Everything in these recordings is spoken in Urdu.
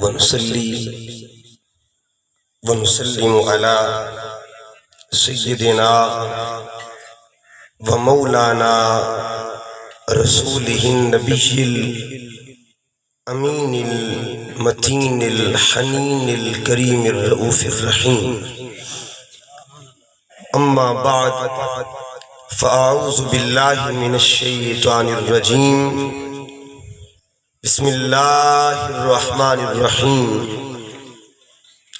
ونصلي ونسلم على سيدنا ومولانا رسوله النبي الأمين المتين الحنين الكريم الرؤوف الرحيم. أما بعد فأعوذ بالله من الشيطان الرجيم. بسم الله الرحمن الرحيم.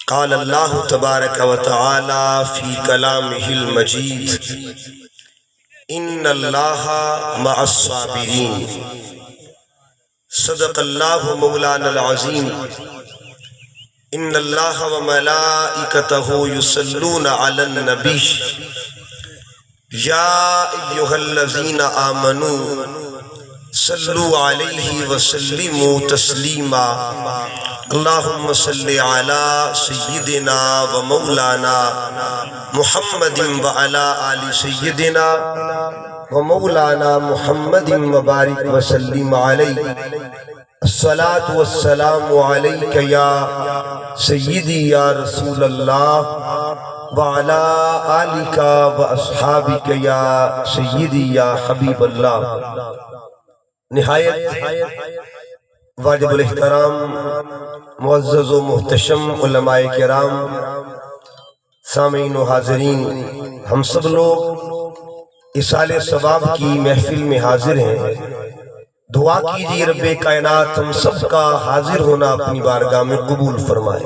قال الله تبارك وتعالى في كلامه المجيد: إن الله مع الصابرين. صدق الله مولانا العظيم. إن الله وملائكته يصلون على النبي يا أيها الذين آمنوا صلوا عليه وسلموا تسليما. اللهم صل على سيدنا ومولانا محمد وعلى آل سيدنا ومولانا محمد وبارك وسلم عليه. الصلاة والسلام عليك يا سيدي يا رسول الله وعلى آلك وأصحابك يا سيدي يا حبيب الله. نہایت واجب الاحترام معزز و محتشم علماء کرام، سامعین و حاضرین، ہم سب لوگ اصال ثواب کی محفل میں حاضر ہیں. دعا کیجیے رب کائنات ہم سب کا حاضر ہونا اپنی بارگاہ میں قبول فرمائے.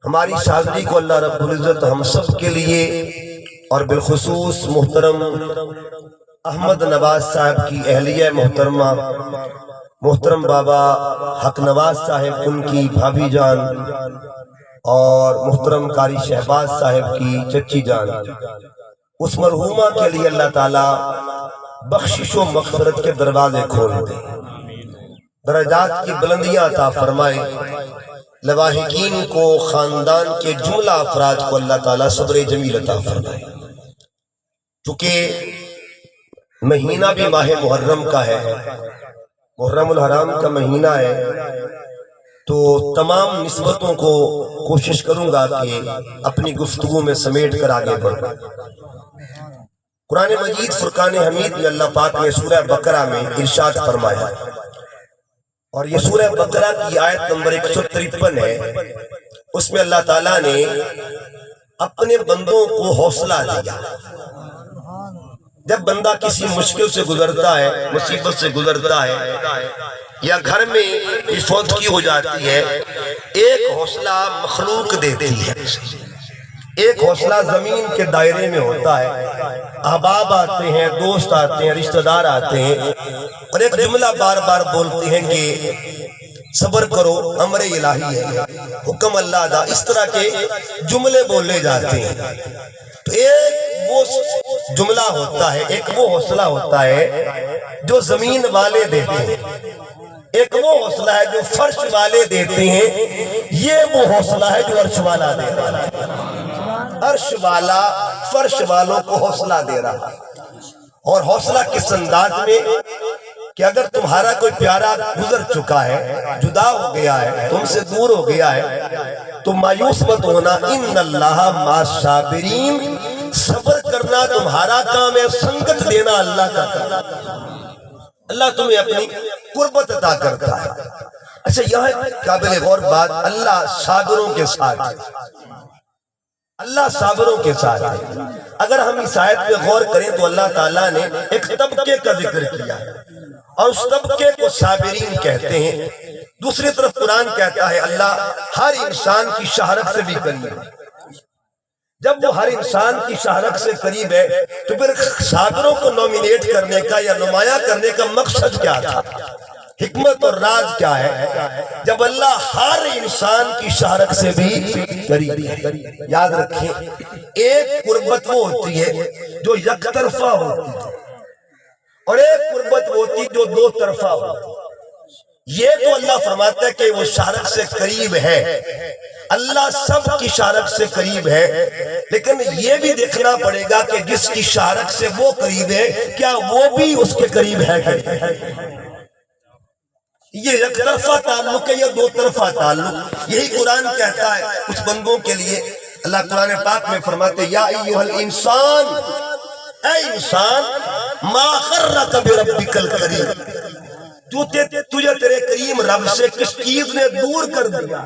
ہماری حاضری کو اللہ رب العزت ہم سب کے لیے اور بالخصوص محترم احمد نواز صاحب کی اہلیہ محترمہ محترم بابا حق نواز صاحب، ان کی بھابھی جان، اور محترم قاری شہباز صاحب کی چچی جان، اس مرحومہ کے لیے اللہ تعالیٰ بخشش و مغفرت کے دروازے کھول دے، درجات کی بلندیاں عطا فرمائے. لواحقین کو، خاندان کے جملہ افراد کو اللہ تعالیٰ صبر جمیل عطا فرمائے. چونکہ مہینہ بھی ماہ محرم کا ہے، محرم الحرام کا مہینہ ہے، تو تمام نسبتوں کو کوشش کروں گا کہ اپنی گفتگو میں سمیٹ کر آگے بڑھوں. قرآن مجید فرقان حمید میں اللہ پاک نے سورہ بقرہ میں ارشاد فرمایا، اور یہ سورہ بقرہ کی آیت نمبر 153 ہے. اس میں اللہ تعالیٰ نے اپنے بندوں کو حوصلہ دیا. جب بندہ کسی مشکل سے گزرتا ہے، مصیبت سے گزرتا ہے، یا گھر میں فوتگی ہو جاتی ہے، ایک حوصلہ مخلوق دیتی ہے، ایک حوصلہ زمین کے دائرے میں ہوتا ہے. احباب آتے ہیں، دوست آتے ہیں، رشتہ دار آتے ہیں، اور ایک جملہ بار بار بولتے ہیں کہ صبر کرو، امر الہی ہے، حکم اللہ دا. اس طرح کے جملے بولے جاتے ہیں. تو ایک وہ جملہ ہوتا ہے، ایک وہ حوصلہ ہوتا ہے جو زمین والے دیتے ہیں، ایک وہ حوصلہ ہے جو فرش والے دیتے ہیں، یہ وہ حوصلہ ہے جو عرش والا دیتا ہے. عرش والا فرش والوں کو حوصلہ دے رہا ہے. اور حوصلہ کس انداز میں کہ اگر تمہارا کوئی پیارا گزر چکا ہے، جدا ہو گیا ہے، تم سے دور ہو گیا ہے، تو مایوس مت ہونا. ان اللہ مع الصابرین، صبر کرنا تمہارا کام ہے، سنگت دینا اللہ کا کام. اللہ تمہیں اپنی قربت عطا کرتا ہے. اچھا، یہاں قابل غور بات، اللہ صابروں کے ساتھ، اللہ صابروں کے ساتھ ہے. اگر ہم اس آیت پہ غور کریں تو اللہ تعالیٰ نے ایک طبقے کا ذکر کیا ہے، اور اس طبقے کو صابرین کہتے ہیں. دوسری طرف قرآن کہتا ہے اللہ ہر انسان کی شہرت سے بھی قریب ہے. جب وہ ہر انسان کی شہرت سے قریب ہے تو پھر صابروں کو نومینیٹ کرنے کا یا نمایاں کرنے کا مقصد کیا تھا؟ حکمت اور راز کیا ہے؟ جب اللہ ہر انسان کی شہرت سے بھی قریب ہے. یاد رکھیں، ایک قربت وہ ہوتی ہے جو یک طرفہ ہوتی ہے، اور ایک قربت وہ ہوتی ہے جو دو طرفہ ہوتی ہے. یہ تو اللہ فرماتا ہے کہ وہ شہرت سے قریب ہے، اللہ سب کی شارک سے قریب ہے، لیکن یہ بھی دیکھنا پڑے گا کہ جس کی شارک سے وہ قریب ہے کیا وہ بھی اس کے قریب ہے کہ یہ یک طرفہ تعلق ہے یا دو طرفہ تعلق؟ یہی قرآن کہتا ہے کچھ بندوں کے لیے۔ اللہ قرآن پاک میں فرماتے یا ایھا الانسان، اے انسان، ما غرک بربک الکریم، تجھے تیرے کریم رب سے کس چیز نے دور کر دیا؟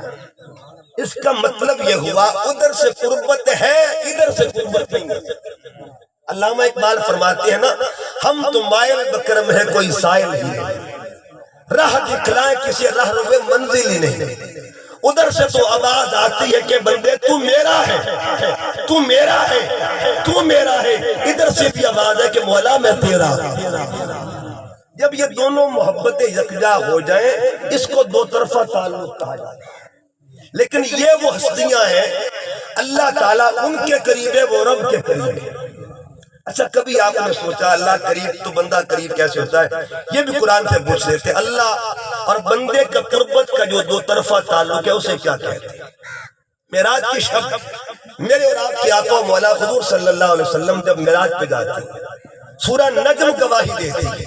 اس کا مطلب یہ ہوا ادھر سے قربت ہے، ادھر سے قربت نہیں ہے۔ علامہ اقبال فرماتے ہیں نا، ہم تو مائل بکرم ہے کوئی سائل ہی نہیں، راہ دکھلائے کسی راہ روے منزل ہی نہیں۔ ادھر سے تو آواز آتی ہے کہ بندے تو میرا ہے، تو میرا ہے، تو میرا ہے۔ ادھر سے بھی آواز ہے کہ مولا میں تیرا۔ جب یہ دونوں محبتیں یکجا ہو جائیں اس کو دو طرفہ تعلق کہا جاتا ہے۔ لیکن یہ وہ ہستیاں ہیں، اللہ تعالیٰ ان کے قریب ہے، وہ رب کے قریب ہے۔ اچھا کبھی آپ نے سوچا اللہ قریب تو بندہ قریب کیسے ہوتا ہے؟ یہ بھی قرآن سے پوچھ لیتے، اللہ اور بندے کا قربت کا جو دو طرفہ تعلق ہے اسے کیا کہتے ہیں؟ معراج کی شب میرے اور آپ کے آقا مولا حضور صلی اللہ علیہ وسلم جب معراج پہ جاتے ہیں، سورہ نجم گواہی دیتی ہے،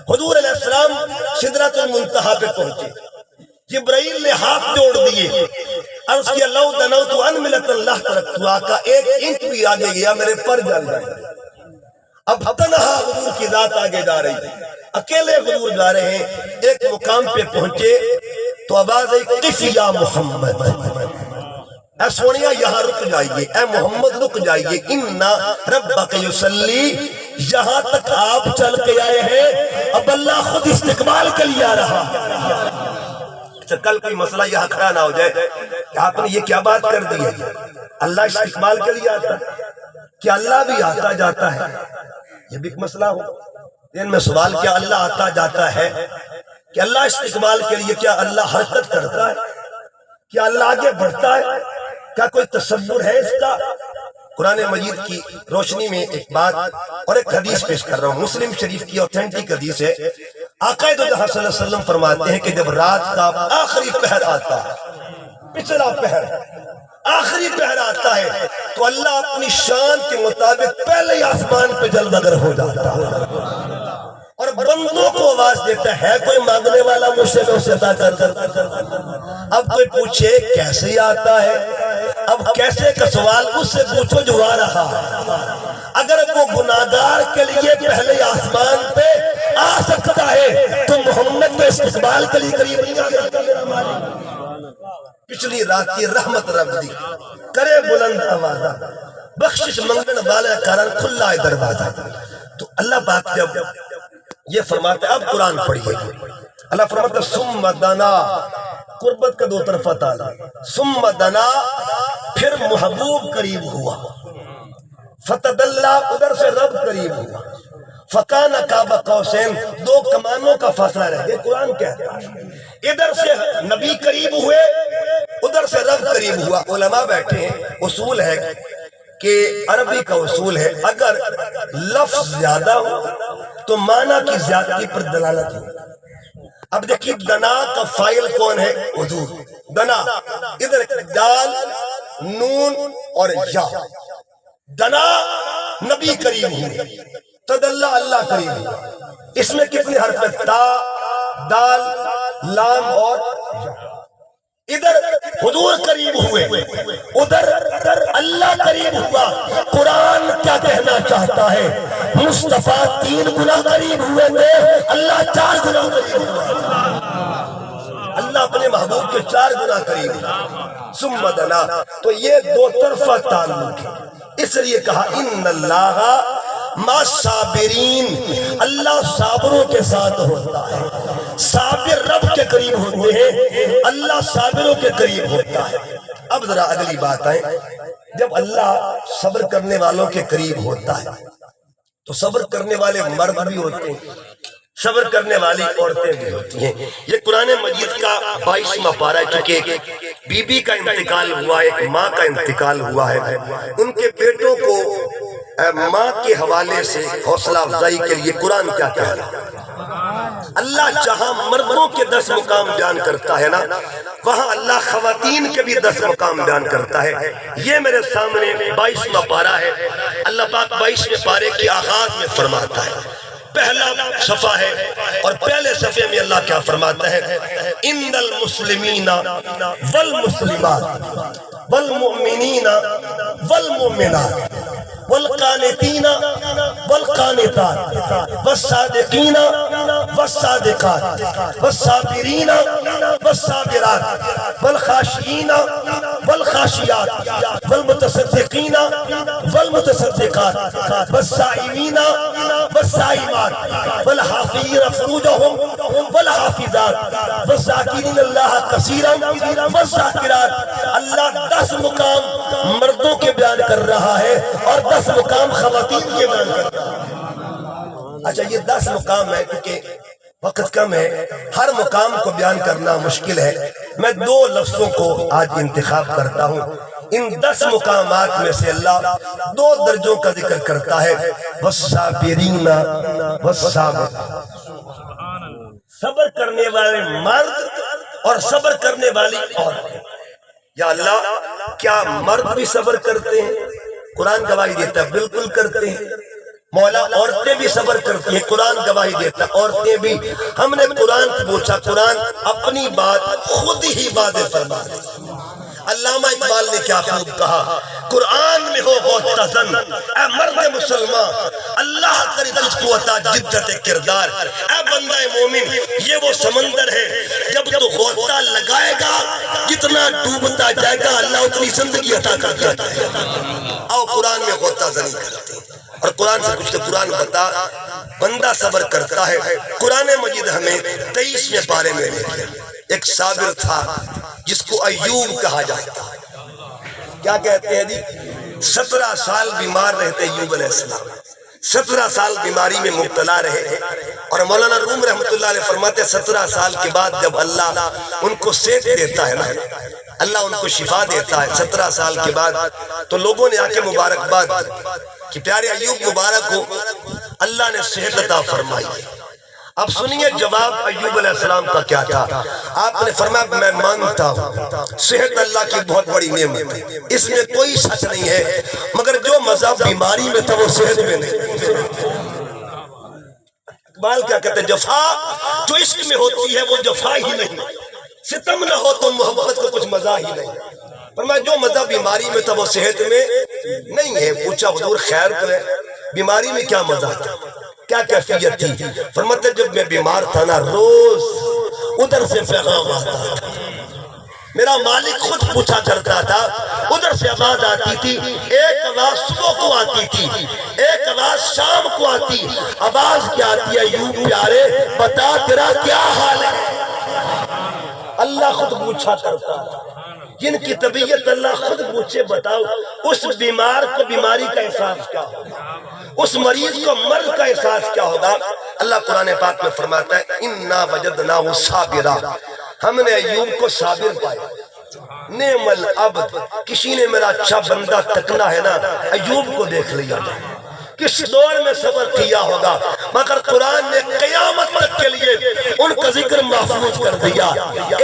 حضور علیہ السلام سدرۃ المنتہا پہ پہنچے، جبرائیل نے ہاتھ جوڑ دیے، عرض کیا لو دنوت ان ملت اللہ ترکتو، آقا ایک انچ بھی آگے گیا میرے پر جل جائے۔ اب تنہا حضور کی ذات آگے جا رہی ہے، اکیلے حضور جا رہے ہیں، ایک مقام پہ پہنچے تو آواز آئی قف یا محمد، اے سونیا یہاں رک جائیے، اے محمد رک جائیے، اِنَّا رَبَّكَ يُصَلِّي، یہاں تک آپ چل کے آئے ہیں، اب اللہ خود استقبال کے لیے آ رہا۔ اچھا کل کوئی مسئلہ یہاں کھڑا نہ ہو جائے کہ آپ نے یہ کیا بات کر دی ہے، اللہ استقبال کے لیے آتا ہے، کیا اللہ بھی آتا جاتا ہے؟ یہ بھی ایک مسئلہ ہو۔ ان میں سوال کیا اللہ آتا جاتا ہے کہ اللہ استقبال کے لیے کیا اللہ حرکت کرتا ہے؟ کیا اللہ آگے بڑھتا ہے؟ کیا کوئی تصور ہے اس کا؟ قرآن مجید کی روشنی میں ایک بات اور ایک حدیث پیش کر رہا ہوں، مسلم شریف کی اوتھینٹک حدیث ہے۔ آقا دو جہاں صلی اللہ علیہ وسلم فرماتے ہیں کہ جب رات کا آخری پہر آتا ہے، پچھلا پہر، آخری پہر آتا ہے تو اللہ اپنی شان کے مطابق پہلے ہی آسمان پہ جلوہ گر ہو جاتا ہے اور بندوں کو آواز دیتا ہے کوئی مانگنے والا مجھ سے عطا کر۔ اب کوئی پوچھے کیسے آتا ہے؟ اب کیسے کا سوال اس سے پوچھو جو آ رہا ہے۔ اگر وہ گناہگار کے لیے پہلے آسمان پہ آ سکتا ہے تو محمد کے استقبال کے لیے قریب نہیں آ سکتا میرا مالک۔ پچھلی رات کی رحمت رب دی، کرے بلند آوازہ، بخشش منگن والا کارن کھلا ہے دروازہ۔ تو اللہ پاک جب یہ فرماتے اب قرآن پڑھیے، اللہ فرماتا ثم دنا، قربت کا دو طرفہ تعلق، ثم دنا پھر محبوب قریب ہوا، فتدلا ادھر سے رب قریب ہوا، فکان قاب قوسین، دو کمانوں کا فاصلہ رہ گیا۔ قرآن کہتا ہے ادھر سے نبی قریب ہوئے، ادھر سے رب قریب ہوا۔ علماء بیٹھے ہیں، اصول ہے کہ عربی کا اصول ہے اگر لفظ زیادہ ہو تو معنی کی زیادتی پر دلالت ہو۔ اب دیکھیے دنا کا فائل کون ہے؟ حضور۔ دنا ادھر دال نون اور یا، دنا نبی قریب ہوئے، تدلہ اللہ قریب ہوئے۔ اس میں کتنے حرف ہیں؟ تا، دال، لام اور یا۔ ادھر حضور قریب ہوئے، ادھر اللہ قریب ہوا۔ قرآن کیا کہنا چاہتا ہے؟ مصطفیٰ 3 گنا قریب ہوئے تھے، اللہ 4 گنا قریب ہوا۔ اللہ اپنے محبوب کے 4 گنا قریب ہوا۔ ثم دنا، تو یہ دو طرفہ تعلق ہے، اس لیے کہا ان اللہ ما صابرین، اللہ صابروں کے ساتھ ہوتا ہے۔ صابر رب کے قریب ہوتے ہیں، اللہ صابروں کے قریب ہوتا ہے۔ اب ذرا اگلی بات آئے، جب اللہ صبر کرنے والوں کے قریب ہوتا ہے تو صبر کرنے والے مرد بھی ہوتے ہیں، صبر کرنے والی عورتیں بھی ہوتی ہیں۔ یہ قرآن مجید کا 22واں پارہ ہے، کیونکہ بی بی کا انتقال ہوا ہے، ایک ماں کا انتقال ہوا ہے، ان کے بیٹوں کو ماں کے حوالے سے حوصلہ افزائی کے لیے قرآن کیا کہہ رہا ہے؟ اللہ جہاں مردوں کے 10 مقام بیان کرتا ہے نا، وہاں اللہ خواتین کے بھی 10 مقام بیان کرتا ہے۔ یہ میرے سامنے 22واں پارہ ہے، اللہ پاک 22ویں پارے کی آغاز میں فرماتا ہے پہلا صفحہ ہے اور پہلے صفحے میں اللہ کیا فرماتا ہے؟ ان المسلمین والمسلمات والمؤمنین والمؤمنات والقانتین والقانتات والصادقین والصادقات والصابرین والصابرات والخاشعین والخاشعات والمتصدقین والمتصدقات والصائمین والصائمات والحافظین فروجهم والحافظات والذاکرین اللہ کثیرا والذاکرات۔ اللہ 10 مقام مردوں کے بیان کر رہا ہے اور 10 مقام خواتین کے بیان کر رہا ہے۔ اچھا یہ 10 مقام ہے کیونکہ وقت کم ہے، ہر مقام کو بیان کرنا مشکل ہے، میں 2 لفظوں کو آج انتخاب کرتا ہوں۔ ان 10 مقامات میں سے اللہ 2 درجوں کا ذکر کرتا ہے، والصابرین والصابرات، صبر کرنے والے مرد اور صبر کرنے والی عورت۔ یا اللہ کیا مرد بھی صبر کرتے ہیں؟ قرآن گواہی دیتا ہے بالکل کرتے ہیں۔ مولا عورتیں بھی صبر کرتی ہیں، قرآن گواہی دیتا ہے عورتیں بھی۔ ہم نے قرآن پوچھا، قرآن اپنی بات خود ہی واضح فرما ہے۔ علامہ اقبال نے کیا خوب کہا، قرآن میں ہو غوطہ اے مرد مسلمان، اللہ کرے تجھ کو عطا جدت کردار۔ اے بندہ مومن یہ وہ سمندر ہے جب تو غوطہ لگائے گا جتنا ڈوبتا جائے گا اللہ اتنی زندگی عطا کرتا جائے گا۔ آؤ قرآن میں غوطہ زنی کرتے ہیں اور قرآن سے کچھ تو قرآن بتا بندہ صبر کرتا ہے۔ قرآن مجید ہمیں 23ویں پارے میں ایک صابر تھا جس کو ایوب کہا جاتا ہے۔ کیا کہتے ہیں جی؟ 17 سال بیمار رہتے ایوب علیہ السلام، 17 سال بیماری میں مبتلا رہے، اور مولانا روم رحمۃ اللہ علیہ فرماتے ہیں 17 سال کے بعد جب اللہ ان کو صحت دیتا ہے نا، اللہ ان کو شفا دیتا ہے 17 سال کے بعد، تو لوگوں نے آ کے مبارکباد کہ پیارے ایوب مبارک ہو، اللہ نے صحت عطا فرمائی۔ اب سنیے جواب ایوب علیہ السلام کا کیا تھا۔ آپ نے فرمایا میں مانتا ہوں صحت اللہ کی بہت بڑی نعمت ہے، اس میں کوئی شک نہیں ہے، مگر جو مزہ بیماری میں تھا وہ صحت میں نہیں۔ اقبال کیا کہتے ہیں، جفا جو عشق میں ہوتی ہے وہ جفا ہی نہیں، ستم نہ ہو تو محبت کو کچھ مزہ ہی نہیں۔ فرمایا جو مزہ بیماری میں تھا وہ صحت میں نہیں ہے۔ پوچھا حضور خیر کرے بیماری میں کیا مزہ تھا، کیا کیفیت تھی؟ فرماتے جب میں بیمار تھا نا روز ادھر سے پیغام آتا تھا، میرا مالک خود پوچھا کرتا تھا، ادھر سے آواز آتی تھی، ایک آواز صبح کو آتی تھی، ایک آواز شام کو آتی۔ آواز کیا آتی ہے؟ یوں پیارے بتا تیرا کیا حال ہے۔ اللہ خود پوچھا کرتا تھا، جن کی طبیعت اللہ خود پوچھے بتاؤ اس بیمار کو بیماری کا احساس کیا ہوگا، اس مریض کو مرض کا احساس کیا ہوگا۔ اللہ قرآن پاک میں فرماتا ہے اِنَّا وَجَدْنَاهُ صَابِرًا، ہم نے ایوب کو صابر پایا۔ نعم العبد، کسی نے میرا اچھا بندہ تکنا ہے نا ایوب کو دیکھ لیا جائے، کس دور میں صبر کیا ہوگا، مگر قرآن نے قیامت تک کے لیے ان کا ذکر محفوظ کر دیا۔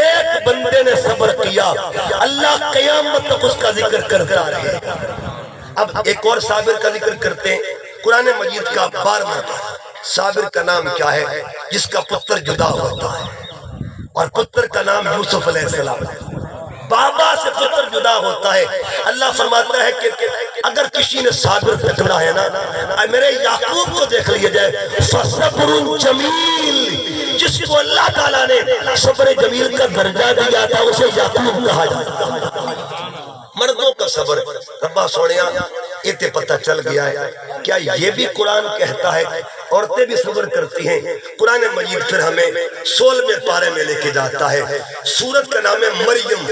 ایک بندے نے صبر کیا، اللہ قیامت تک اس کا ذکر کرتا رہے۔ اب ایک اور صابر کا ذکر کرتے ہیں، قرآن مجید کا 12واں صابر کا نام کیا ہے؟ جس کا پتر جدا ہوتا ہے، اور پتر کا نام یوسف علیہ السلام ہے۔ بابا سے پتر جدا ہوتا ہے، اللہ فرماتا ہے کہ اگر کسی نے صابر تکنا ہے نا، میرے یعقوب کو دیکھ لیا جائے، فَصَبْرٌ جَمِيلٌ، جس کو اللہ تعالیٰ نے صبر جمیل کا درجہ دیا تھا اسے یعقوب کہا جاتا ہے۔ مردوں کا صبر ربا سوڑیاں اتنے پتہ چل گیا ہے، کیا یہ بھی قرآن کہتا ہے عورتیں بھی صبر کرتی ہیں؟ قرآن مجید پھر ہمیں 16ویں پارے میں لے کے جاتا ہے۔ سورت کا نام ہے مریم،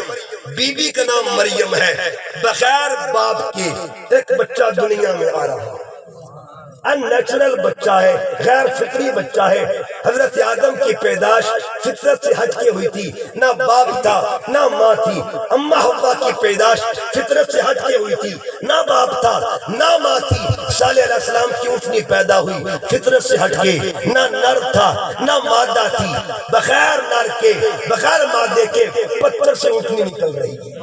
بی بی کا نام مریم ہے، بغیر باپ کی ایک بچہ دنیا میں آ رہا ہے، ان نیچرل بچہ ہے، غیر فطری بچہ ہے۔ حضرت آدم کی پیدائش فطرت سے ہٹ کے ہوئی تھی، نہ باپ تھا نہ ماں تھی۔ اماں حوا کی پیدائش فطرت سے ہٹ کے ہوئی تھی، نہ باپ تھا نہ ماں تھی۔ صالح علیہ السلام کی اونٹنی پیدا ہوئی فطرت سے ہٹ کے، نہ نر تھا نہ مادہ تھی، بغیر نر کے بغیر مادے کے پتھر سے اونٹنی نکل رہی ہے۔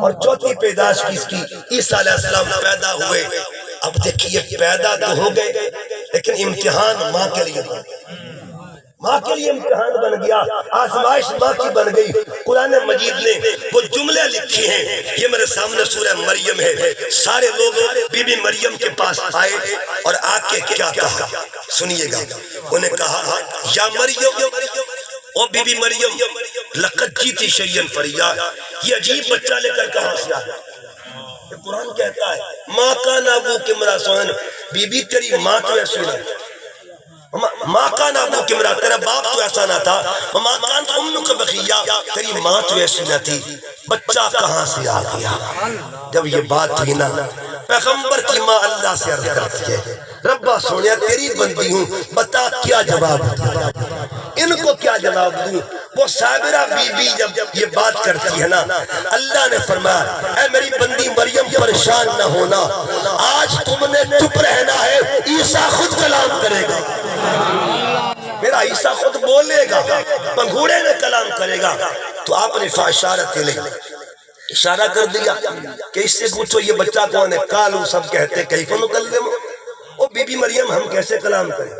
اور چوتھی پیدائش کس کی؟ عیسیٰ علیہ السلام پیدا ہوئے۔ اب دیکھیے پیدا تو ہو گئے لیکن امتحان ماں کے لیے ماں کے لیے امتحان بن گیا، آزمائش ماں کی بن گئی۔ قرآن مجید نے وہ جملے لکھی ہیں، یہ میرے سامنے سورہ مریم ہے۔ سارے لوگ بی بی مریم کے پاس آئے اور آ کے کیا کہا سنیے گا۔ انہیں کہا یا مریم، او بی بی مریم، لقد جیتی شیئن فریا، یہ عجیب بچہ لے کر کہاں سے آیا؟ قرآن کہتا ہے ماں کا نابو کے مرا سوہن، بی بی تیری ماں تو ایسی نہ، ماں کا نابو کے مرا تیرا باپ تو ایسا نہ تھا، ماں کان امک بخیا، تیری ماں تو ایسی نہ تھی، بچہ کہاں سے آ گیا؟ جب یہ بات ہوئی نا، پیغمبر کی ماں اللہ سے عرض کرتی ہے ربا سونیا تیری بندی ہوں، بتا کیا جواب دوں، ان کو کیا جواب دوں؟ وہ صابرہ بی بی جب یہ بات کرتی ہے نا، اللہ نے فرمایا اے میری بندی مریم پریشان نہ ہونا، آج تم نے چپ رہنا ہے، عیسیٰ خود کلام کرے گا، میرا عیسیٰ خود بولے گا، پنگھوڑے میں کلام کرے گا۔ تو آپ نے فاشارت لے اشارہ کر دیا کہ اس سے پوچھو یہ بچہ کون ہے؟ کالو سب کہتے کیف نکلم، او بی بی مریم ہم کیسے کلام کریں؟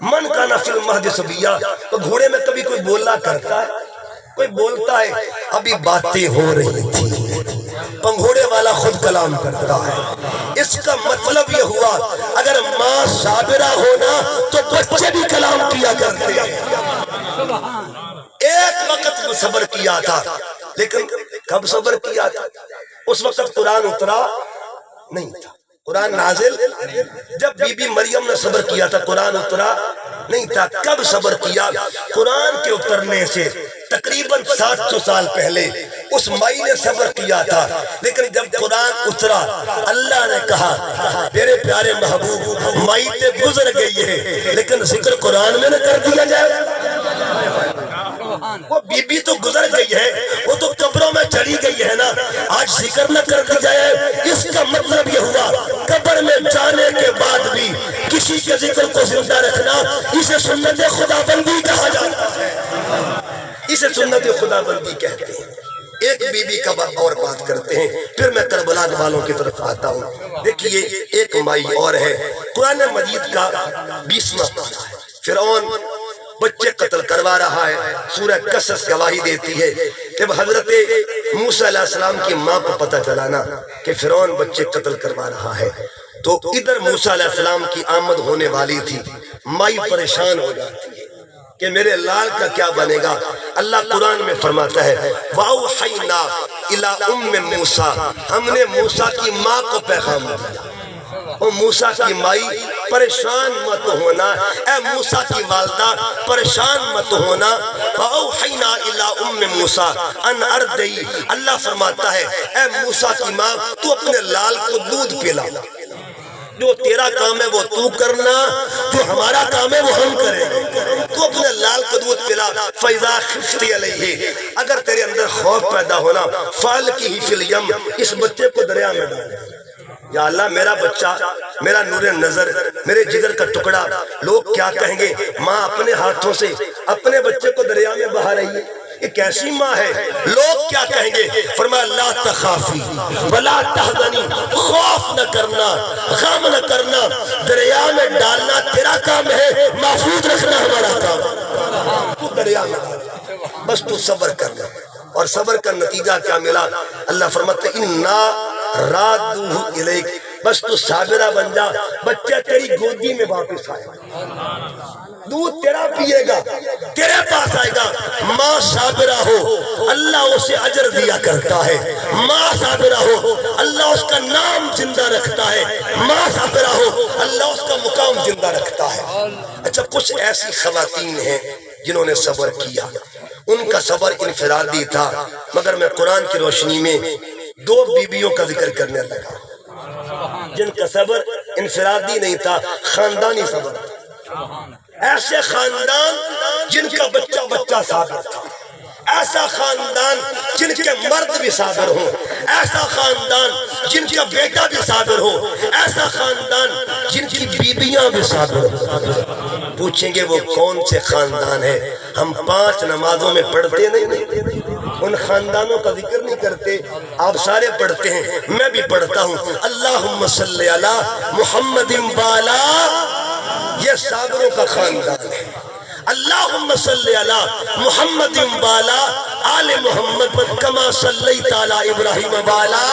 من کانا فی المہد صبیہ، تو گھوڑے میں کبھی کوئی بولا کرتا ہے، کوئی بولتا ہے؟ ابھی باتیں ہو رہی تھی، پنگھوڑے والا خود کلام کرتا ہے۔ اس کا مطلب یہ ہوا اگر ماں صابرہ ہونا تو بچے بھی کلام کیا کرتے ہیں۔ ایک وقت وہ صبر کیا تھا، لیکن کب صبر کیا تھا؟ اس وقت قرآن اترا نہیں تھا، قرآن نازل جب بی بی مریم نے صبر کیا تھا، قرآن اترا نہیں تھا۔ کب صبر کیا؟ قرآن کے اترنے سے تقریباً 700 سال پہلے اس مائی نے صبر کیا تھا، لیکن جب قرآن اترا اللہ نے کہا میرے پیارے محبوب مائی تے گزر گئی ہے، لیکن ذکر قرآن میں نہ کر دیا جائے۔ وہ بی بی تو گزر گئی ہے، وہ تو قبروں میں چلی گئی ہے نا، آج ذکر نہ کر دی جائے، اس کا مطلب یہ ہوا قبر میں جانے کے بعد بھی کسی کے ذکر کو زندہ رکھنا، اسے سنت خدا بندی کہا جاتا ہے، اسے سنت خدا بندی کہتے ہیں۔ ایک بی بی کا اور بات کرتے ہیں، پھر میں کربلا والوں کی طرف آتا ہوں۔ دیکھیے ایک مائی اور ہے، قرآن مجید کا 20واں پارہ ہے، فرعون بچے قتل کروا رہا ہے۔ سورہ قصص گواہی دیتی ہے کہ حضرت موسیٰ علیہ السلام کی ماں کو پتہ چلانا کہ فرعون بچے قتل کروا رہا ہے، تو ادھر موسیٰ علیہ السلام کی آمد ہونے والی تھی، مائی پریشان ہو جاتی ہے کہ میرے لال کا کیا بنے گا۔ اللہ قرآن میں فرماتا ہے وَأَوْحَيْنَا إِلَىٰ أُمِّ مُوسَىٰ، ہم نے موسیٰ کی ماں کو پیغام دیا، او موسیٰ کی مائی پریشان مت ہونا، اے موسیٰ کی والدہ پریشان مت ہونا۔ وَأَوْحَيْنَا إِلَىٰ أُمِّ مُوسَىٰ أَنْ أَرْضِعِيهِ، اللہ فرماتا ہے اے موسیٰ کی ماں تو اپنے لال کو دودھ پلا، جو تیرا کام ہے وہ تو کرنا، جو ہمارا کام ہے وہ ہم کریں گے، تو اپنے لال کو دودھ پلا۔ فَإِذَا خِفْتِ عَلَيْهِ، اگر تیرے اندر خوف پیدا ہونا فَأَلْقِهِ فِي الْيَمِّ، اس بچے کو دریا میں ڈال۔ یا اللہ میرا بچہ، میرا نور نظر، میرے جگر کا ٹکڑا، لوگ کیا کہیں گے؟ ماں اپنے ہاتھوں سے اپنے بچے کو دریا میں بہا رہی ہے، یہ کیسی ماں ہے؟ لوگ کیا کہیں گے؟ فرمایا لا تخافی ولا تحزنی، خوف نہ کرنا، غم نہ کرنا، دریا میں ڈالنا تیرا کام ہے، محفوظ رکھنا ہمارا کام، تو دریا میں ڈال، بس تو صبر کرنا۔ اور صبر کا نتیجہ کیا ملا؟ اللہ فرماتے اِنَّا رَادُّهُ إِلَيْكَ، بس تو صابرہ بن جا، بچہ تیری گودی میں واپس آئے گا، دودھ تیرا پیے گا، تیرے پاس آئے گا۔ ماں صابرہ ہو اللہ اسے اجر دیا کرتا ہے، ماں صابرہ ہو اللہ اس کا نام زندہ رکھتا ہے، ماں صابرہ ہو اللہ اس کا مقام زندہ رکھتا ہے۔ اچھا کچھ ایسی خواتین ہیں جنہوں نے صبر کیا، ان کا صبر انفرادی تھا، مگر میں قرآن کی روشنی میں دو بیویوں کا ذکر کرنے لگا جن کا صبر انفرادی نہیں تھا، خاندانی صبر تھا۔ ایسے خاندان جن کا بچہ بچہ صابر تھا، ایسا خاندان جن کے مرد بھی صابر ہوں، ایسا خاندان جن کا بیٹا بھی صابر ہو، ایسا خاندان جن کی بیویاں بھی صابر ہوں۔ پوچھیں گے وہ کون سے خاندان ہے؟ ہم 5 نمازوں میں پڑھتے نہیں، ان خاندانوں کا ذکر نہیں کرتے، آپ سارے پڑھتے ہیں، میں بھی پڑھتا ہوں، اللہم صلی علی محمد والا یہ صابروں کا خاندان ہے۔ اللہم صلی علی محمد والا آل محمد کما صلیت علی ابراہیم والا۔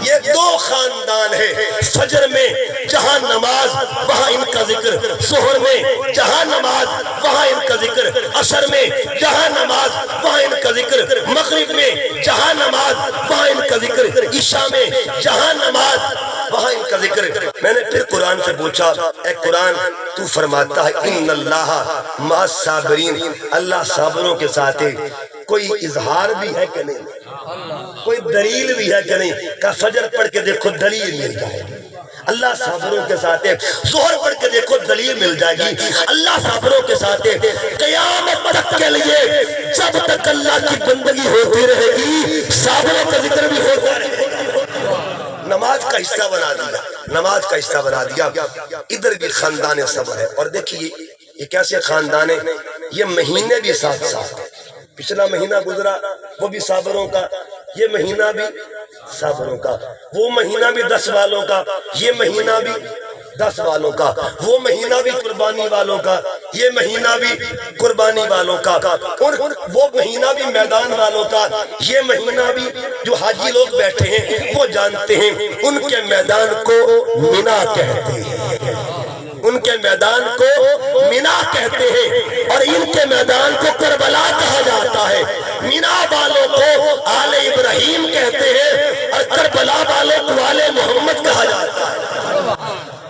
یہ دو خاندان ہے، فجر میں جہاں نماز وہاں ان کا ذکر، ظہر میں جہاں نماز وہاں ان کا ذکر، عصر میں جہاں نماز وہاں ان کا ذکر، مغرب میں جہاں نماز وہاں ان کا ذکر، عشاء میں جہاں نماز وہاں ان کا ذکر۔ میں نے پھر قرآن سے پوچھا، اے قرآن تو فرماتا ہے ان اللہ مع الصابرین، اللہ صابروں کے ساتھ ہے، کوئی اظہار بھی ہے کہ نہیں؟ کوئی دلیل بھی ہے کہ نہیں؟ کہ فجر پڑھ کے دیکھو دلیل مل جائے گی، اللہ صابروں کے ساتھ ہے۔ ظہر پڑھ کے دیکھو دلیل مل جائے گی، اللہ صابروں کے ساتھ ہے۔ قیامت تک کے لیے جب تک اللہ کی بندگی ہوتی رہے گی صابروں کا ذکر بھی ہوتا رہے گا۔ نماز کا حصہ بنا دیا، نماز کا حصہ بنا دیا۔ ادھر بھی خاندان صبر ہے، اور دیکھیے یہ کیسے خاندان ہے، یہ مہینے بھی ساتھ ساتھ، پچھلا مہینہ گزرا وہ بھی صابروں کا، یہ مہینہ بھی صابروں کا، وہ مہینہ بھی 10 والوں کا، یہ مہینہ بھی 10 والوں کا، وہ مہینہ بھی قربانی والوں کا، یہ مہینہ بھی قربانی والوں کا، اور وہ مہینہ بھی میدان والوں کا، یہ مہینہ بھی جو حاجی لوگ بیٹھے ہیں وہ جانتے ہیں ان کے میدان کو منا کہتے ہیں، ان کے میدان کو منا کہتے ہیں، اور ان کے میدان کو کربلا کہا جاتا ہے۔ منا والوں کو آل ابراہیم کہتے ہیں، اور کربلا والوں کو آل محمد کہا جاتا ہے۔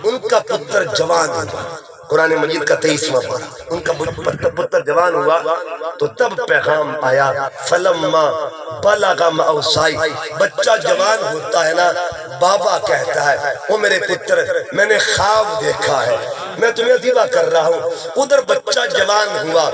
ان کا پتر جوان ہوا، قرآن مجید کا 23واں پارہ، ان کا پتر جوان ہوا تو تب پیغام آیا فلما بلغ معه السعی، بچہ جوان ہوتا ہے نا بابا کہتا ہے او میرے پتر میں نے خواب دیکھا ہے، میں تمہیں عطیہ کر رہا ہوں۔ ادھر بچہ جوان ہوا،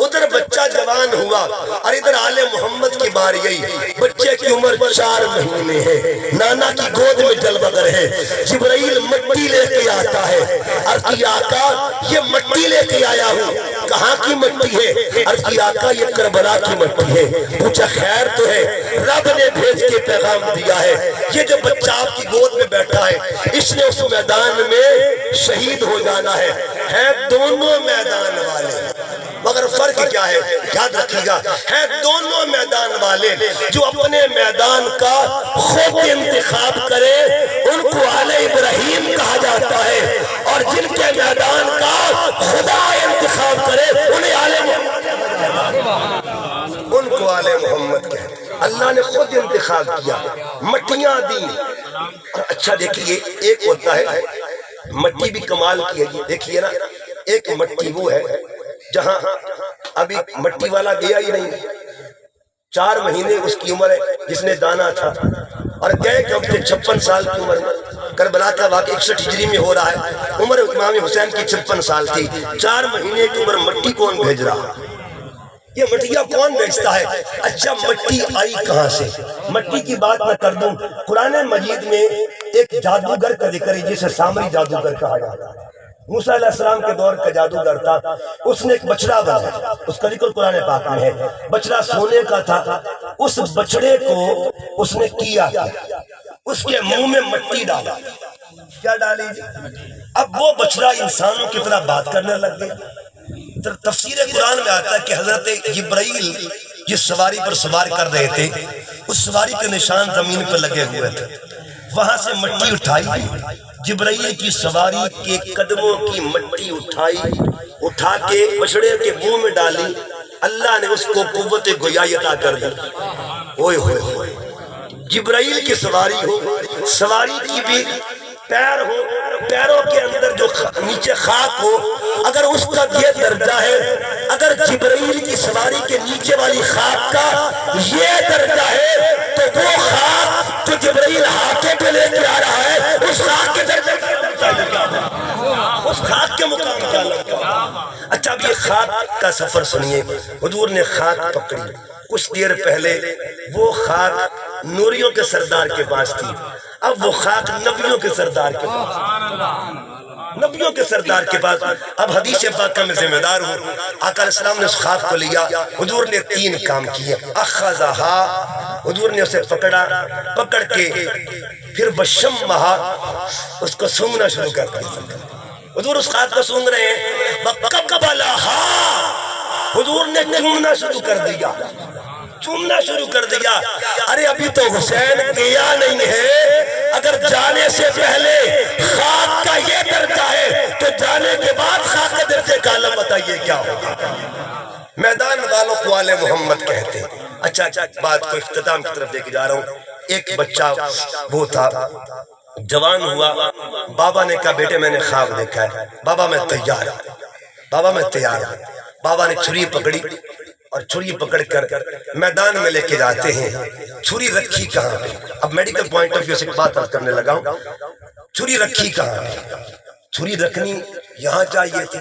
ادھر بچہ جوان ہوا، اور ادھر آل محمد کی باری گئی۔ بچے کی عمر 4 مہینے ہے، نانا کی گود میں جل بگر ہے، جبرائیل مٹی لے کے آتا ہے، عرض کی آقا یہ مٹی لے کے آیا ہوں، کہاں کی مٹی ہے؟ عرض کی آقا یہ کربلا کی مٹی ہے۔ پوچھا خیر تو ہے؟ رب نے بھیج کے پیغام دیا ہے یہ جو بچہ آپ کی گود میں بیٹھا ہے اس نے اس میدان میں شہید ہو جانا ہے دونوں میدان والے، مگر فرق کیا ہے یاد رکھیے گا، ہے دونوں میدان والے۔ جو اپنے میدان کا خود انتخاب کرے ان کو آل ابراہیم کہا جاتا ہے، اور جن کے میدان کا خدا انتخاب کرے انہیں آل محمد، ان کو آل محمد کہتے ہیں۔ اللہ نے خود انتخاب کیا، مٹیاں دی۔ اچھا دیکھیے ایک ہوتا ہے مٹی بھی کمال کی ہے، دیکھیے نا ایک مٹی وہ ہے جہاں ابھی مٹی والا گیا ہی نہیں، 4 مہینے اس کی عمر ہے جس نے دانا تھا، اور گئے کہ اب 56 سال کی عمر میں، کربلا کا واقعہ 61 ہجری میں ہو رہا ہے، عمر امام حسین کی 56 سال تھی، 4 مہینے کی عمر، مٹی کون بھیج رہا؟ یہ مٹیاں کون بھیجتا ہے؟ اچھا مٹی آئی کہاں سے؟ مٹی کی بات میں کر دوں، قرآن مجید میں ایک جادوگر کا ذکر ہے جسے سامری جادوگر کہا جاتا ہے۔ موسیٰ علیہ السلام کے دور کا جادوگر تھا، اس نے ایک بچڑا بنایا، اس کا ذکر قرآن پاک میں ہے، بچڑا سونے کا تھا، اس بچڑے کو اس نے کیا، اس کے منہ میں مٹی ڈالا، کیا ڈالی؟ اب وہ بچڑا انسانوں کی طرح بات کرنے لگ گیا۔ تفسیر قرآن میں آتا ہے کہ حضرت جبرائیل جس سواری پر سوار کر رہے تھے اس سواری کے نشان زمین پر لگے ہوئے تھے، وہاں سے مٹی اٹھائی، جبرائیل کی سواری کے قدموں کی مٹی اٹھا کے بچڑے کے منہ میں ڈالی، اللہ نے اس کو قوت گویائی عطا کر دی۔ اوئے ہوئے ہوئے، جبرائیل کی سواری ہو، سواری کی بھی پیر ہو، پیروں کے اندر جو نیچے خاک ہو، اگر اس کا یہ درجہ ہے، اگر جبرائیل کی سواری کے نیچے والی خاک کا یہ درجہ ہے تو وہ خاک جو جبرائیل ہاتھوں پہ لے کے آ رہا ہے اس خاک کے درجے اس خاک کے مقام کیا لگا۔ اچھا اب یہ خاک کا سفر سنیے، حضور نے خاک پکڑی، کچھ دیر پہلے وہ خاک نوریوں کے سردار کے پاس تھی، اب وہ خاک نبیوں کے سردار کے پاس، نبیوں کے سردار کے پاس۔ اب حدیث پاک کا میں ذمہ دار ہوں، آقا علیہ السلام نے اس خاک کو لیا، حضور نے 3 کام کیے، اخذہا، حضور نے اسے پکڑا، پکڑ کے پھر بشمہا، اس کو سونگنا شروع کر دیا، حضور اس خط کو سن رہے ہیں، وَقَبَّلَهَا، حضور نے چومنا شروع کر دیا، چومنا شروع کر دیا۔ ارے ابھی تو حسین گیا نہیں ہے، اگر جانے سے پہلے خاک کا یہ درجہ ہے تو جانے کے بعد خاک کے درجے کا عالم بتائیے کیا ہوگا۔ میدان والوں کو آل محمد کہتے ہیں۔ اچھا بات کو اختتام کی طرف لے کے جا رہا ہوں۔ ایک بچہ وہ تھا، جوان ہوا، بابا نے کہا بیٹے میں نے خواب دیکھا ہے، بابا میں تیار ہوں، بابا میں تیار ہوں۔ بابا نے چھری پکڑی اور چھری پکڑ کر میدان میں لے کے جاتے ہیں۔ چھری رکھی کہاں پہ؟ اب میڈیکل پوائنٹ آف ویو سے بات کرنے لگا ہوں، چھری رکھی کہاں پہ؟ چھری رکھنی یہاں چاہیے تھی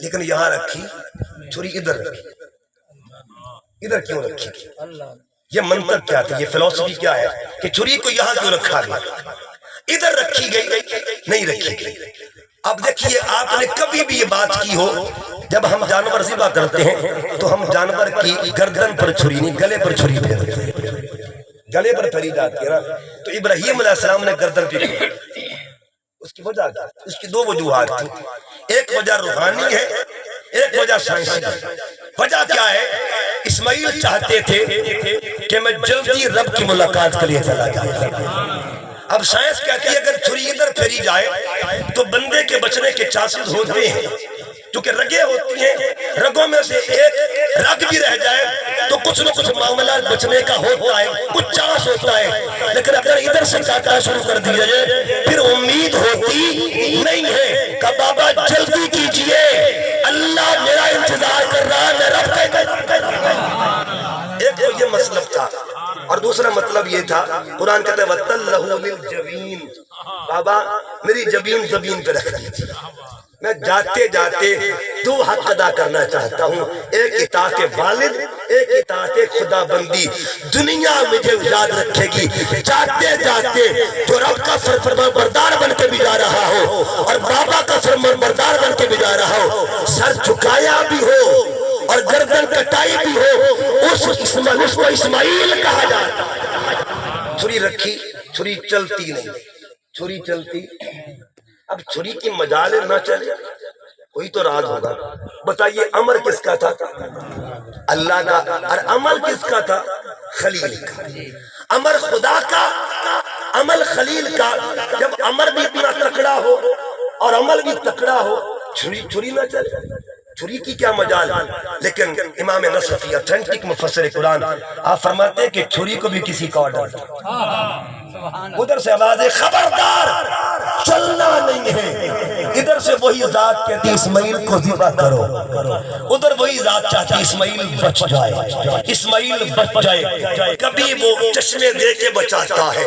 لیکن یہاں رکھی، چھری ادھر رکھی، ادھر کیوں رکھی؟ یہ منطق کیا تھی، یہ فلسفی کیا ہے کہ چھری کو یہاں کیوں رکھا گیا؟ ادھر رکھی گئی نہیں رکھی گئی۔ اب دیکھیے آپ نے کبھی بھی یہ بات کی ہو، جب ہم جانور ذبح کرتے ہیں تو ہم جانور کی گردن پر چھری نہیں گلے پر چھری پھیرتے ہیں، گلے پر پھیری جاتی ہے نا۔ تو ابراہیم علیہ السلام نے گردن پہ پھیری، اس کی وجہ کیا؟ اس کی دو وجوہات تھی، ایک وجہ روحانی ہے، ایک وجہ سائنسی ہے۔ وجہ کیا ہے؟ اسماعیل چاہتے تھے کہ میں جلدی رب کی ملاقات کے لیے چلا جاؤں۔ اب سائنس کہتی ہے اگر چھری ادھر پھیری جائے تو بندے کے بچنے کے چانسز ہوتے ہیں، کیونکہ رگیں ہوتی ہیں، رگوں میں سے ایک رگ بھی رہ جائے تو کچھ نہ کچھ معاملہ بچنے کا ہوتا ہے، کچھ چانس ہوتا ہے۔ لیکن اگر ادھر سے کاٹنا شروع کر دیا جائے پھر امید ہوتی نہیں ہے کہ بابا جلدی کیجئے، اللہ میرا انتظار کر رہا ہے، میں رب کا۔ ایک تو یہ مطلب تھا، اور دوسرا مطلب یہ تھا، قرآن کہتا ہے وَتَلَّهُ لِلْجَبِينِ، بابا میری جبین زمین پہ رکھ دی۔ میں جاتے جاتے دو حق ادا کرنا چاہتا ہوں، ایک اطاعت والد، ایک اطاعت خدا بندی۔ دنیا مجھے یاد رکھے گی جاتے جاتے جو رب کا فرمان بردار بن کے بھی جا رہا ہو اور بابا کا فرمان بردار بن کے بھی جا رہا ہو، سر جھکایا بھی ہو اور گردن کٹائی بھی ہو، اس کو اسماعیل کہا جاتا ہے۔ چھری رکھی، چھری چلتی نہیں، چھری چلتی۔ اب چھری کی مجالیں نہ چلے کوئی تو راز ہوگا۔ بتائیے امر کس کا تھا؟ اللہ کا، اور عمل کس کا تھا؟ خلیل کا۔ امر خدا کا، عمل خلیل کا۔ جب امر بھی اتنا تکڑا ہو اور عمل بھی تکڑا ہو، چھری نہ چلے، چھری کی کیا مجال؟ لیکن امام نصفی اتھینٹک مفسر قرآن آپ فرماتے ہیں کہ چھری کو بھی کسی کا آرڈر تھا۔ ادھر سے آواز ہے خبردار چلنا نہیں ہے، ادھر سے وہی ذات کہتی اسماعیل کو ذبح کرو، ادھر وہی ذات چاہتی اسماعیل بچ جائے، اسماعیل بچ جائے۔ کبھی وہ چشمے دے کے بچاتا ہے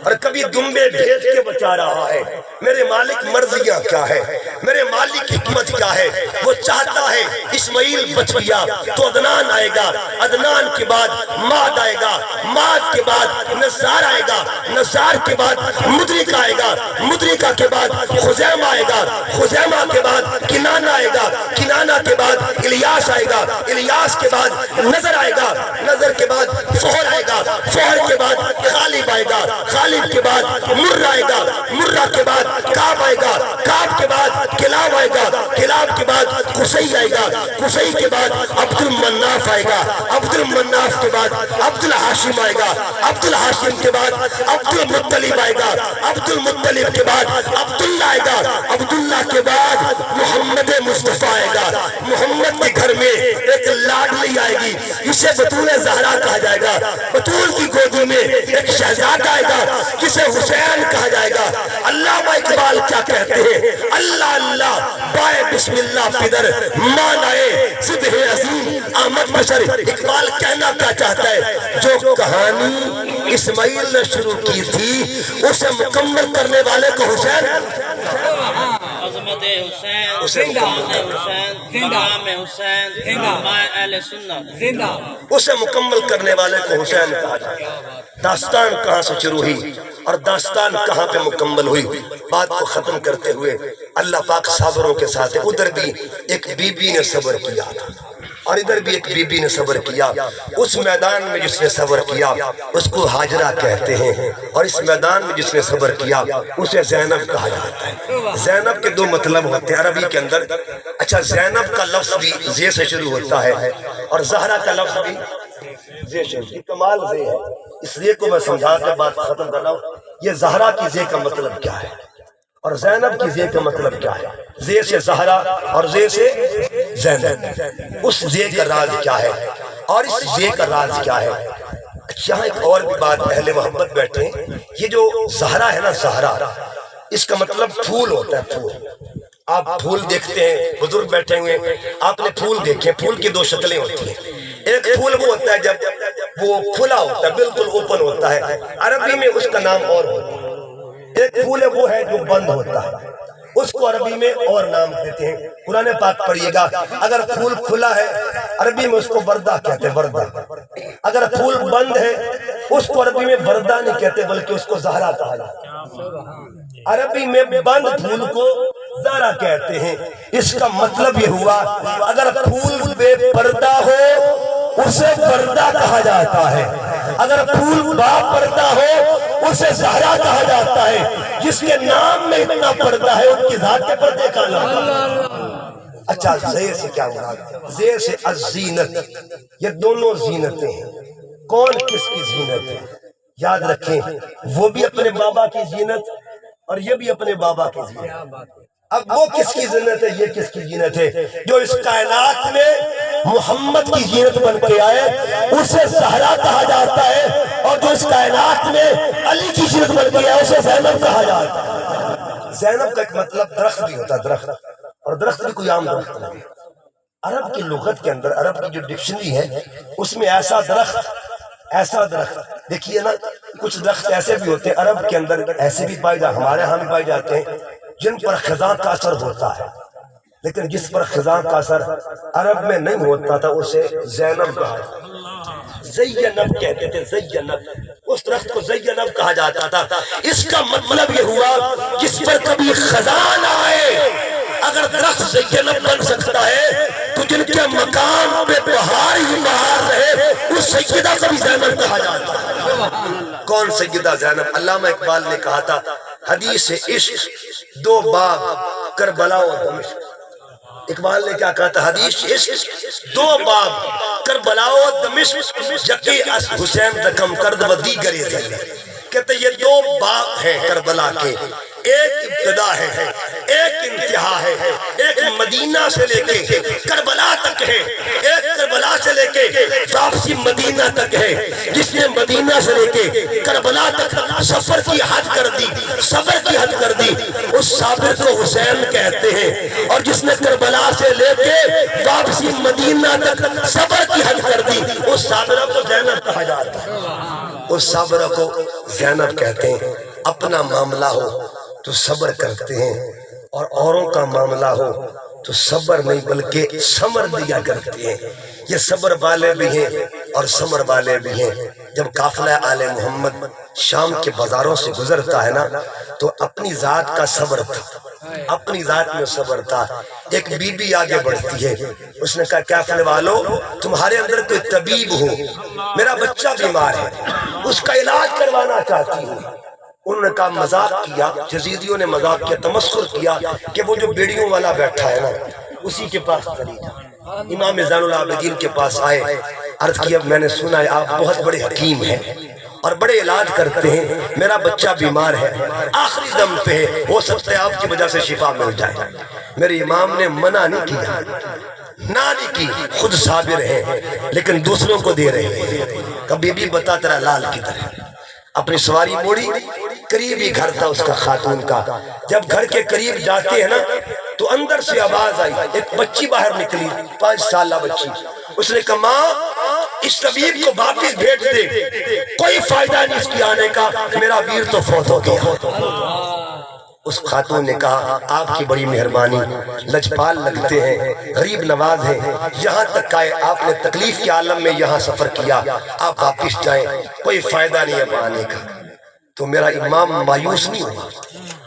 اور کبھی دمبے بھیج کے بچا رہا ہے۔ میرے مالک مرضیاں کیا ہے، میرے مالک حکمت کیا ہے؟ وہ چاہتا ہے اسماعیل بچ گیا تو عدنان آئے گا، عدنان کے بعد ماد آئے گا، ماد کے بعد نصار آئے گا، نصار کے بعد مدرک آئے گا، مدرکہ کے بعد خزیمہ آئے گا، خزیمہ کے بعد کنانہ آئے گا، کنانہ کے بعد الیاس آئے گا، الیاس کے بعد نظر آئے گا، نظر کے بعد فہر آئے گا، فہر کے بعد خالب آئے گا، خالب کے بعد مر آئے گا، مرہ کے بعد کعب آئے گا، کعب کے بعد کلاب آئے گا، کلاب کے بعد قصی آئے گا، قصی کے بعد عبد المناف آئے گا، عبد المناف کے بعد عبد الحاشم آئے گا، عبد الحاشم کے بعد عبد المطلب آئے گا، عبد المطلب کے بعد عبداللہ آئے گا، عبداللہ کے بعد محمد مصطفیٰ آئے گا۔ محمد کے گھر میں ایک لاڈلی آئے گی، اسے بطول زہرا کہا جائے گا۔ بطول کی گودی میں ایک شہزادہ آئے گا جسے حسین کہا جائے گا۔ علامہ اقبال کیا کہتے ہیں؟ اللہ اللہ بائے بسم اللہ پدر مان آئے صبح عظیم آمد بشر۔ اقبال کہنا کیا چاہتا ہے؟ جو کہانی اسماعیل نے شروع کی تھی اسے مکمل کرنے والے کو حسین، عظمت حسین، مقام حسین، مقام حسین، علماء اہل سنت زندہ، اسے مکمل کرنے والے کو حسین کہا جائے۔ داستان کہاں سے شروع ہوئی اور داستان کہاں پہ مکمل ہوئی؟ بات کو ختم کرتے ہوئے اللہ پاک صابروں کے ساتھ ہے۔ ادھر بھی ایک بی بی نے صبر کیا تھا، اور ادھر بھی ایک بی بی نے صبر کیا. اس میدان میں جس نے صبر کیا اس کو ہاجرہ کہتے ہیں، اور اس میدان میں جس نے صبر کیا اسے زینب کہا جاتا ہے. زینب کے دو مطلب ہوتے ہیں عربی کے اندر. اچھا، زینب کا لفظ بھی زے سے شروع ہوتا ہے اور زہرا کا لفظ بھی زے سے. کمال زے ہے، اس زے کو میں سمجھا کے بات ختم کر رہا ہوں. یہ زہرا کی زے کا مطلب کیا ہے اور زینب کی زے کا مطلب کیا ہے؟ زے سے زہرا اور زے سے زینب. اس زے کا راز کیا ہے اور اس زے کا راز کیا ہے؟ یہاں ایک اور بھی بات، اہل محبت بیٹھے ہیں. یہ جو زہرا ہے نا، زہرا اس کا مطلب پھول ہوتا ہے. پھول، آپ پھول دیکھتے ہیں، بزرگ بیٹھے ہوئے آپ نے پھول دیکھے. پھول کی دو شکلیں ہوتی ہیں. ایک پھول وہ ہوتا ہے جب وہ کھلا ہوتا ہے، بالکل اوپن ہوتا ہے، عربی میں اس کا نام اور ہوتا ہے. ایک پھول وہ ہے جو بند ہوتا ہے، اس کو عربی میں اور نام دیتے ہیں. قرآن پاک پڑھیے گا، اگر پھول کھلا ہے عربی میں اس کو وردہ کہتے ہیں، وردہ. اگر پھول بند ہے اس کو عربی میں وردہ نہیں کہتے بلکہ اس کو زہرا کہا جاتا ہے. عربی میں بند پھول کو زہرا کہتے ہیں. اس کا مطلب یہ ہوا اگر پھول بے پردہ ہو اسے وردہ کہا جاتا ہے، اگر پھول با پردہ ہو اسے زہرا کہا جاتا ہے. جس کے نام میں اتنا پردہ ہے ان کی ذات کے پردے کا نام. اچھا، زے سے کیا مراد؟ زے سے الزینت. یہ دونوں زینتیں ہیں. کون کس کی زینت ہے؟ یاد رکھیں، وہ بھی اپنے بابا کی زینت اور یہ بھی اپنے بابا کی زینت. اب وہ کس کی زینت ہے، یہ کس کی زینت ہے؟ جو اس کائنات میں محمد کی زینت بن کے آئے اسے زہرا کہا جاتا ہے، اور جو اس کائنات میں علی کی زینت بن کے آئے اسے زینب کہا جاتا ہے. زینب کا ایک مطلب درخت بھی ہوتا ہے، درخت. اور درخت بھی کوئی عام درخت نہیں. عرب کی لغت کے اندر، عرب کی جو ڈکشنری ہے اس میں ایسا درخت دیکھیے نا. کچھ درخت ایسے بھی ہوتے ہیں عرب کے اندر، ایسے بھی پائے جاتے، ہمارے ہاں بھی پائے جاتے ہیں، جن پر خزاں کا اثر ہوتا ہے. لیکن جس پر خزاں کا اثر عرب میں نہیں ہوتا تھا اسے زینب کہا جاتا. زینب کہتے تھے، زینب. اس درخت کو زینب کہا جاتا تھا. اس کا مطلب یہ ہوا جس پر کبھی خزاں نہ آئے. اگر درخت زینب بن سکتا ہے تو جن کے مقام پہ بہار ہی بہار رہے اس سیدہ کو بھی زینب کہا جاتا ہے. کون سیدہ زینب؟ علامہ اقبال نے کہا تھا، حدیث عشق دو باب کربلا و دمشق. اقبال نے کیا کہا تھا؟ حدیث عشق دو باب کربلا و دمشق، یکی از حسین دکم کرد و دیگری زینب. کہتے یہ دو باب ہیں کربلا کے، ایک ابتدا ہے، ایک انتہا ہے. ایک مدینہ سے لے کے کربلا تک ہے، ایک کربلا سے لے کے واپسی مدینہ تک ہے. جس نے مدینہ سے لے کے کربلا تک سفر کی حد کر دی، صبر کی حد کر دی، اس صابر کو حسین کہتے ہیں. اور جس نے کربلا سے لے کے واپسی مدینہ تک صبر کی حد کر دی اس صابرہ کو زینب کہا جاتا ہے. اس صابرہ کو زینب کہتے ہیں. اپنا معاملہ ہو تو صبر کرتے ہیں، اور اوروں کا معاملہ ہو تو صبر نہیں بلکہ ثمر دیا کرتے ہیں. یہ صبر والے بھی ہیں اور ثمر والے بھی ہیں. جب قافلہ آل محمد شام کے بازاروں سے گزرتا ہے نا تو اپنی ذات کا صبر تھا، اپنی ذات میں صبر تھا. ایک بی بی آگے بڑھتی ہے، اس نے کہا قافلے والو تمہارے اندر کوئی طبیب ہو، میرا بچہ بیمار ہے، اس کا علاج کروانا چاہتی ہوں. انہوں نے کہا، مذاق کیا، جزیدیوں نے مذاق کیا، تمسخر کیا کہ وہ جو بیڑیوں والا بیٹھا ہے نا اسی کے پاس چلی جا. امام زین العابدین کے پاس آئے، عرض کیا میں نے سنا ہے آپ بہت بڑے حکیم ہیں اور بڑے علاج کرتے ہیں، میرا بچہ بیمار ہے، آخری دم پہ ہے، ہو سکتا ہے آپ کی وجہ سے شفا مل جائے. میرے امام نے منع نہیں کیا، نہ نہیں کی، خود صابر ہے لیکن دوسروں کو دے رہے ہیں. کبھی بھی بتا تیرا لال کدھر ہے. اپنی سواری موڑی، قریب ہی گھر تھا اس کا خاتون کا. جب گھر کے قریب جاتے ہیں نا تو اندر سے آواز آئی، ایک بچی باہر نکلی، 5 سالہ بچی. اس نے کہا ماں اس طبیب کو واپس بھیج دے، کوئی فائدہ نہیں اس کی آنے کا، میرا ویر تو فوت ہو گیا. اس خاتون نے کہا آپ کی بڑی مہربانی، لجپال لگتے ہیں، غریب نواز ہیں، یہاں تک آئے، آپ نے تکلیف کے عالم میں یہاں سفر کیا، آپ واپس جائیں، کوئی فائدہ نہیں ہے آنے کا. تو میرا امام مایوس نہیں ہوا.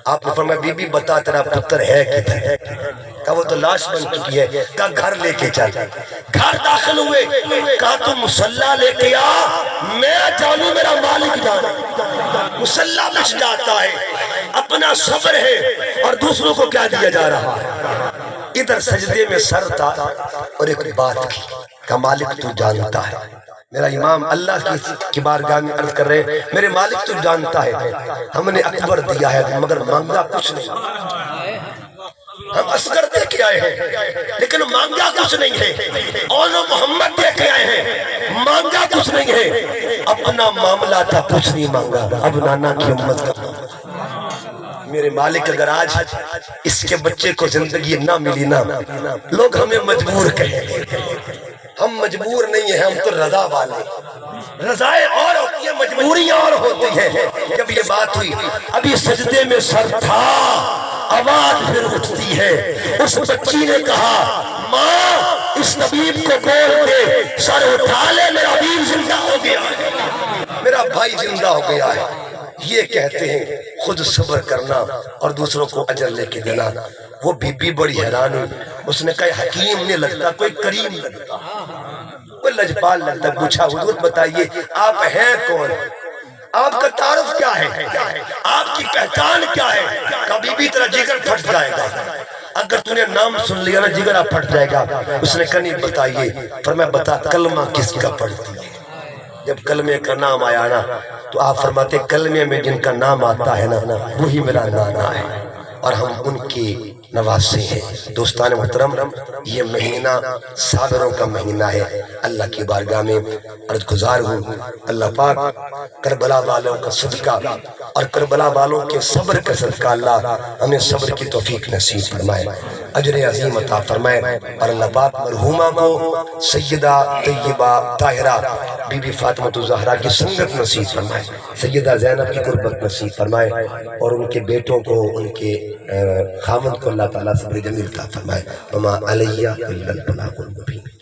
آپ نے فرمایا بی بی بتا تیرا پتر ہے کدھر؟ کہا وہ تو لاش بن چکی ہے، کہا گھر لے کے چل۔ گھر داخل ہوئے، کہا تو مصلی لے کے آ، میں جانوں میرا مالک جانا۔ مصلی بچ جاتا ہے، اپنا صبر ہے، اور دوسروں کو کیا دیا جا رہا ہے؟ ادھر سجدے میں سر تھا اور ایک بات کی کہ مالک تو جانتا ہے، میرا امام اللہ کی بارگاہ میں عرض کر رہے، میرے مالک تو جانتا ہے ہم نے اکبر دیا ہے مگر مانگا کچھ نہیں، ہم اصغر دے کے آئے ہیں لیکن مانگا کچھ نہیں ہے، اولو محمد دے کے آئے ہیں مانگا کچھ نہیں ہے، اپنا معاملہ تھا کچھ نہیں مانگا، اب نانا کی امت کا میرے مالک اگر آج اس کے بچے کو زندگی نہ ملی نا، لوگ ہمیں مجبور کہیں گے، ہم مجبور نہیں ہیں، ہم تو رضا والے، رضائیں اور ہوتی ہیں مجبوریاں اور ہوتی ہیں۔ جب یہ بات ہوئی ابھی سجدے میں سر تھا، آواز پھر اٹھتی ہے، اس بچی نے کہا ماں اس طبیب کو بول دے سر اٹھا لے، میرا حبیب زندہ ہو گیا ہے، میرا بھائی زندہ ہو گیا ہے۔ یہ کہتے ہیں خود صبر کرنا اور دوسروں کو اجر لے کے دینا۔ وہ بی بی بڑی حیران ہوئی، اس نے کہا حکیم نہیں لگتا، کوئی کریم لگتا، کوئی لجپال لگتا۔ پوچھا حضور بتائیے آپ ہیں کون، آپ کا تعارف کیا ہے، آپ کی پہچان کیا ہے؟ کبھی بھی تیرا جگر پھٹ جائے گا، اگر تو نے نام سن لیا نا جگر آپ پھٹ جائے گا۔ اس نے کہا نہیں بتائیے، فرمایا بتا کلمہ کس کا پڑھتی ہے؟ جب کلمے کا نام آیا نا تو آپ فرماتے کلمے میں جن کا نام آتا ہے نا وہی میرا نانا ہے، اور ہم ان کے نواسے ہیں۔ دوستان محترم، یہ مہینہ صابروں کا مہینہ ہے۔ اللہ کی بارگاہ میں عرض گزار ہوں، اللہ پاک کربلا والوں کا صدقہ اور کربلا والوں کے صبر کا صدقہ اللہ ہمیں صبر کی توفیق نصیب فرمائے، اجر عظیم عطا فرمائے، اور اللہ پاک مرحومہ کو سیدہ طیبہ طاہرہ بی بی فاطمہ الزہرا کی سنت نصیب فرمائے، سیدہ زینب کی قربت نصیب فرمائے، اور ان کے بیٹوں کو، ان کے خامن کو اللہ تعالیٰ صبر جمیل عطا فرمائے۔ وما علیہ الا البلاغ المبین۔